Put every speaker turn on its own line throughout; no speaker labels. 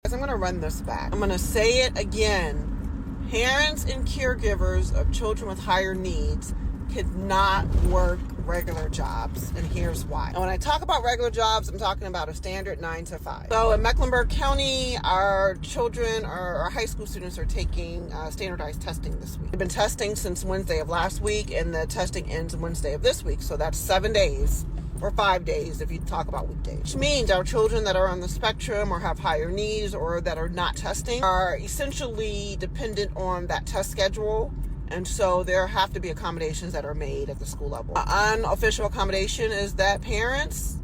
I'm going to run this back. I'm going to say it again. Parents and caregivers of children with higher needs could not work regular jobs, and here's why. And when I talk about regular jobs, I'm talking about a standard 9 to 5. So in Mecklenburg County, our children, our high school students are taking standardized testing this week. They've been testing since Wednesday of last week, and the testing ends Wednesday of this week. So that's 7 days. Or 5 days if you talk about weekdays. Which means our children that are on the spectrum or have higher needs or that are not testing are essentially dependent on that test schedule. And so there have to be accommodations that are made at the school level. Unofficial accommodation is that parents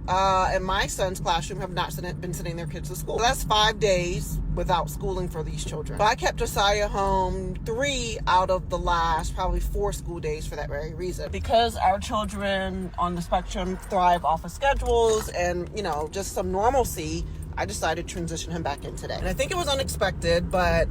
in my son's classroom have not been sending their kids to school. So that's 5 days without schooling for these children. So I kept Josiah home 3 out of the last probably 4 school days for that very reason. Because our children on the spectrum thrive off of schedules and, just some normalcy, I decided to transition him back in today. And I think it was unexpected, but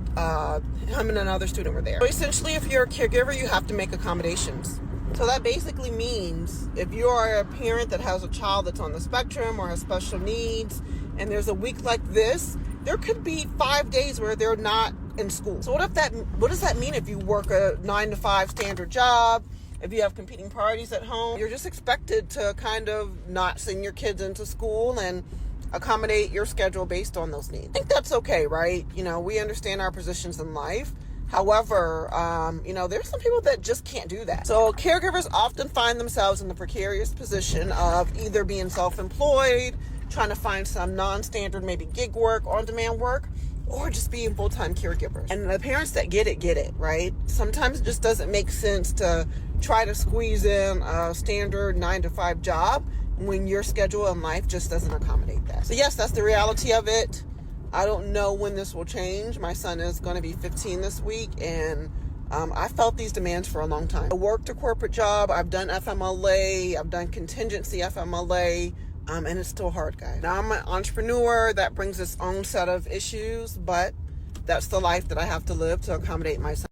him and another student were there. So essentially, if you're a caregiver, you have to make accommodations. So that basically means if you are a parent that has a child that's on the spectrum or has special needs, and there's a week like this, there could be 5 days where they're not in school. So what does that mean if you work a 9 to 5 standard job? If you have competing priorities at home, you're just expected to kind of not send your kids into school and accommodate your schedule based on those needs. I think that's okay, right? We understand our positions in life. However, there's some people that just can't do that. So caregivers often find themselves in the precarious position of either being self-employed, trying to find some non-standard, maybe gig work, on-demand work, or just being full-time caregivers. And the parents that get it, right? Sometimes it just doesn't make sense to try to squeeze in a standard 9 to 5 job when your schedule in life just doesn't accommodate that. So yes, that's the reality of it. I don't know when this will change. My son is going to be 15 this week, and I felt these demands for a long time. I worked a corporate job. I've done FMLA. I've done contingency FMLA. And it's still hard, guys. Now I'm an entrepreneur. That brings its own set of issues, but that's the life that I have to live to accommodate my son.